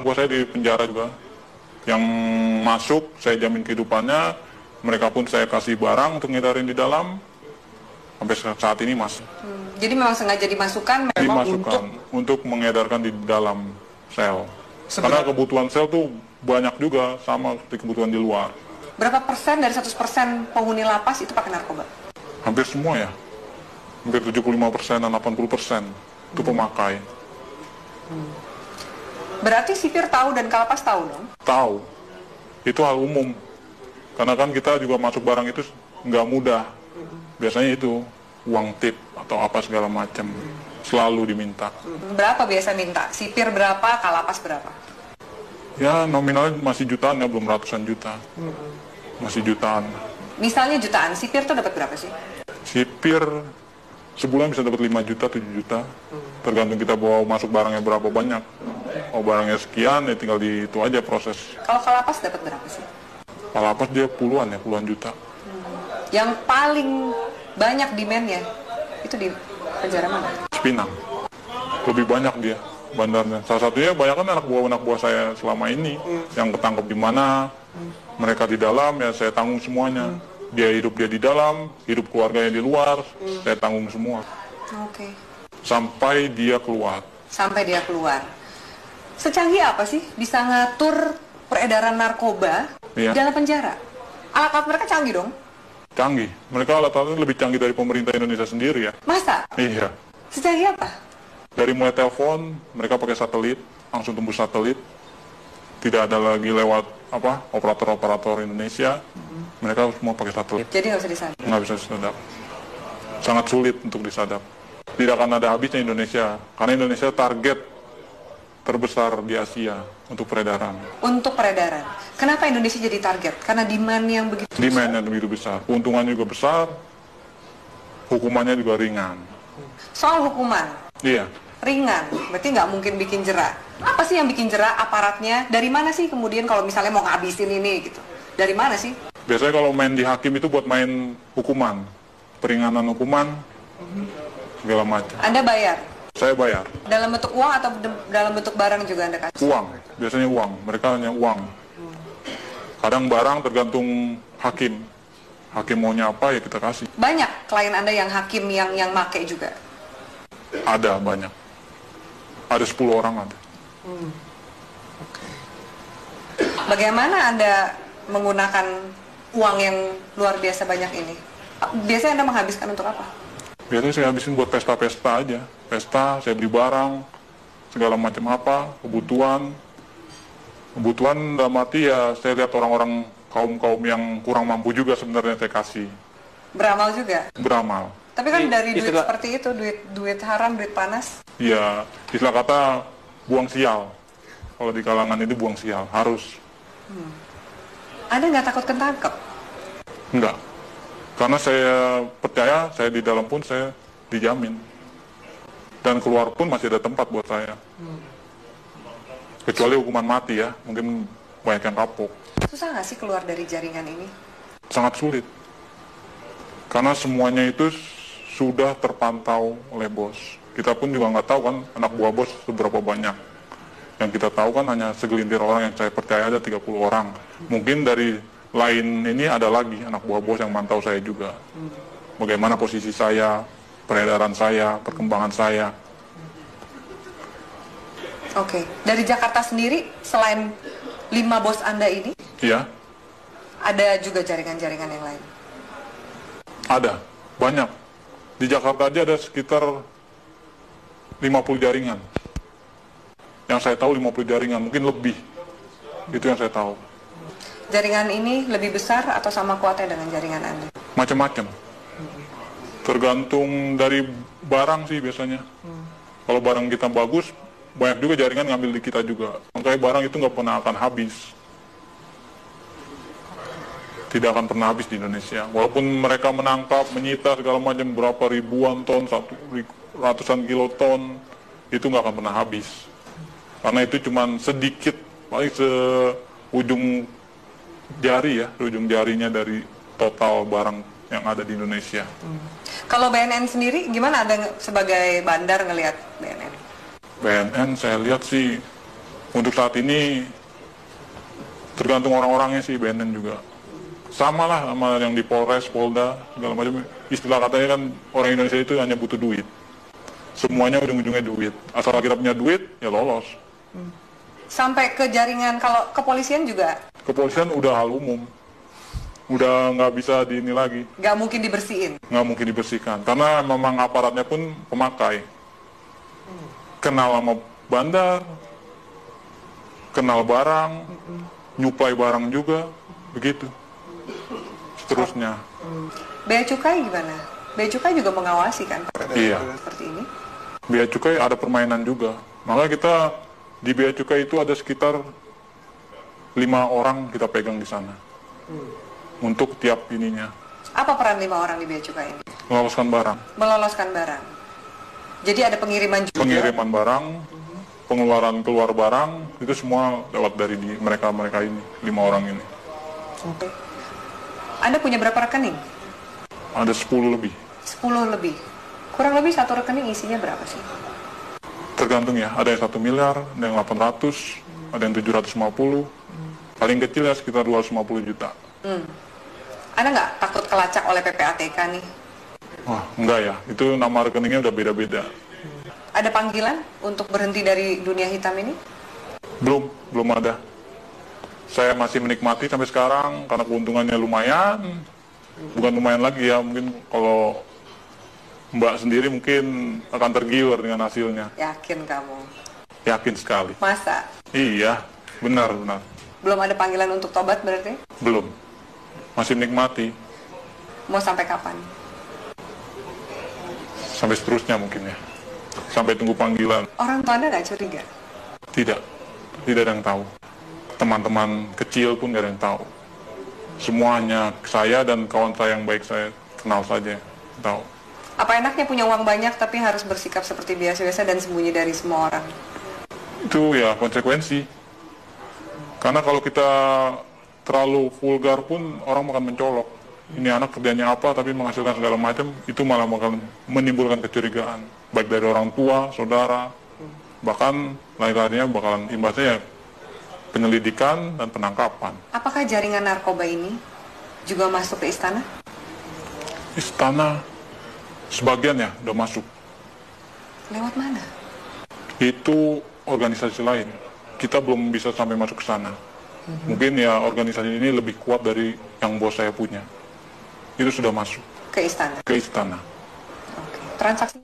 Buat saya di penjara juga. Yang masuk, saya jamin kehidupannya. Mereka pun saya kasih barang untuk ngedarin di dalam. Sampai saat ini masih. Jadi memang sengaja dimasukkan memang Dimasukkan untuk mengedarkan di dalam sel. Karena kebutuhan sel tuh banyak juga sama seperti kebutuhan di luar. Berapa persen dari 100% penghuni lapas itu pakai narkoba? Hampir semua ya. Hampir 75%, 80% itu pemakai. Berarti sipir tahu dan kalapas tahu dong? Tahu. Itu hal umum. Karena kan kita juga masuk barang itu nggak mudah. Biasanya itu uang tip atau apa segala macam selalu diminta. Berapa biasa minta? Sipir berapa, kalapas berapa? Ya nominalnya masih jutaan ya, belum ratusan juta. Masih jutaan. Misalnya jutaan, sipir tuh dapat berapa sih? Sipir sebulan bisa dapat 5 juta, 7 juta. Tergantung kita bawa masuk barangnya berapa banyak. Oh barangnya sekian ya tinggal di itu aja proses. Kalau kalapas dapat berapa sih? Kalapas dia puluhan juta. Yang paling banyak demand-nya itu di penjara mana? Cipinang. Lebih banyak dia bandarnya. Salah satunya banyak kan anak buah saya selama ini yang ketangkep di mana, mereka di dalam ya saya tanggung semuanya. Dia di dalam, hidup keluarganya di luar, saya tanggung semua. Oke. Sampai dia keluar. Sampai dia keluar. Secanggih apa sih bisa ngatur peredaran narkoba Iya. dalam penjara? Alat-alat mereka canggih dong? Canggih. Mereka alat-alatnya lebih canggih dari pemerintah Indonesia sendiri ya. Masa? Iya. Secanggih apa? Dari mulai telepon, mereka pakai satelit, langsung tembus satelit. Tidak ada lagi lewat operator-operator Indonesia. Mereka semua pakai satelit. Jadi nggak bisa disadap? Nggak bisa disadap. Sangat sulit untuk disadap. Tidak akan ada habisnya Indonesia. Karena Indonesia target terbesar di Asia untuk peredaran. Untuk peredaran. Kenapa Indonesia jadi target? Karena demand yang begitu besar? Demand yang begitu besar. Keuntungannya juga besar. Hukumannya juga ringan. Soal hukuman? Iya. Ringan, berarti nggak mungkin bikin jera. Apa sih yang bikin jera aparatnya? Dari mana sih kemudian kalau misalnya mau ngabisin ini gitu? Dari mana sih? Biasanya kalau main di hakim itu buat main hukuman. Peringanan hukuman, segala macam. Anda bayar? Saya bayar. Dalam bentuk uang atau dalam bentuk barang juga Anda kasih? Uang, biasanya uang. Mereka hanya uang. Kadang barang tergantung hakim. Hakim maunya apa ya kita kasih. Banyak klien Anda yang hakim yang make juga? Ada banyak. Ada 10 orang ada. Bagaimana Anda menggunakan uang yang luar biasa banyak ini? Biasanya Anda menghabiskan untuk apa? Biasanya saya habisin buat pesta-pesta aja. Pesta, saya beli barang, segala macam apa, kebutuhan. Kebutuhan dalam arti ya saya lihat orang-orang kaum-kaum yang kurang mampu juga sebenarnya saya kasih. Beramal juga? Beramal. Tapi kan dari duit seperti itu, duit haram, duit panas. Ya, istilah kata buang sial. Kalau di kalangan itu buang sial, harus. Anda nggak takut ketangkep? Enggak. Karena saya percaya, saya di dalam pun saya dijamin. Dan keluar pun masih ada tempat buat saya. Kecuali hukuman mati ya, mungkin banyak yang kapok. Susah nggak sih keluar dari jaringan ini? Sangat sulit. Karena semuanya itu sudah terpantau oleh bos. Kita pun juga nggak tahu kan anak buah bos seberapa banyak. Yang kita tahu kan hanya segelintir orang yang saya percaya ada 30 orang. Mungkin dari lain ini ada lagi anak buah bos yang mantau saya juga. Bagaimana posisi saya, peredaran saya, perkembangan saya. Oke. Dari Jakarta sendiri, selain 5 bos Anda ini, Iya, ada juga jaringan-jaringan yang lain? ada. Banyak. Di Jakarta aja ada sekitar 50 jaringan. Yang saya tahu 50 jaringan, mungkin lebih. Itu yang saya tahu. Jaringan ini lebih besar atau sama kuatnya dengan jaringan Anda? Macam-macam. Tergantung dari barang sih biasanya. Kalau barang kita bagus, banyak juga jaringan ngambil di kita juga. Makanya barang itu nggak pernah akan habis. Tidak akan pernah habis di Indonesia. Walaupun mereka menangkap, menyita segala macam berapa ribuan ton, ratusan kiloton, itu nggak akan pernah habis. Karena itu cuma sedikit, paling seujung jari ya, ujung jarinya dari total barang yang ada di Indonesia. Kalau BNN sendiri, gimana Anda sebagai bandar ngelihat BNN? BNN saya lihat sih Untuk saat ini tergantung orang-orangnya sih, BNN juga. Sama lah sama yang di Polres, Polda, segala macam. Istilah katanya kan orang Indonesia itu hanya butuh duit. Semuanya ujung-ujungnya duit. Asal kita punya duit, ya lolos. Sampai ke jaringan, kalau kepolisian juga? Kepolisian udah hal umum. Udah nggak bisa ini lagi. Nggak mungkin dibersihin? Nggak mungkin dibersihkan. Karena memang aparatnya pun pemakai. Kenal sama bandar, kenal barang, nyuplai barang juga, begitu. Seterusnya. Bea Cukai gimana? Bea Cukai juga mengawasi kan? Iya. Seperti ini? Bea Cukai ada permainan juga. Makanya kita di Bea Cukai itu ada sekitar 5 orang kita pegang di sana. Untuk tiap ininya. Apa peran 5 orang di Bea Cukai ini? Meloloskan barang. Meloloskan barang. Jadi ada pengiriman juga? Pengiriman barang, pengeluaran keluar barang, itu semua lewat dari mereka ini, 5 orang ini. Oke. Anda punya berapa rekening? Ada 10 lebih. 10 lebih. Kurang lebih satu rekening isinya berapa sih? Tergantung ya, ada yang 1 miliar, ada yang 800, ada yang 750. Paling kecil ya sekitar 250 juta. Anda nggak takut kelacak oleh PPATK nih? Wah, enggak ya, itu nama rekeningnya udah beda-beda. Ada panggilan untuk berhenti dari dunia hitam ini? Belum ada. Saya masih menikmati sampai sekarang karena keuntungannya lumayan. Bukan lumayan lagi ya, mungkin kalau Mbak sendiri mungkin akan tergiur dengan hasilnya. Yakin kamu? Yakin sekali. Masa? Iya, benar. Belum ada panggilan untuk tobat berarti? Belum. Masih menikmati. Mau sampai kapan? Sampai seterusnya mungkin ya. Sampai tunggu panggilan. Orang tua Anda nggak curiga? Tidak ada yang tahu. Teman-teman kecil pun nggak ada yang tahu. Semuanya saya dan kawan saya yang baik saya kenal saja tahu. Apa enaknya punya uang banyak tapi harus bersikap seperti biasa-biasa dan sembunyi dari semua orang? Itu ya konsekuensi. Karena kalau kita terlalu vulgar pun orang akan mencolok. Ini anak kerjanya apa tapi menghasilkan segala macam, itu malah bakal menimbulkan kecurigaan. Baik dari orang tua, saudara, bahkan lain-lainnya bakalan imbasnya ya penyelidikan dan penangkapan. Apakah jaringan narkoba ini juga masuk ke istana? Istana sebagian ya udah masuk. Lewat mana? Itu organisasi lain. Kita belum bisa sampai masuk ke sana. Mungkin ya organisasi ini lebih kuat dari yang bos saya punya. Itu sudah masuk. Ke istana? Ke istana. Oke. Transaksi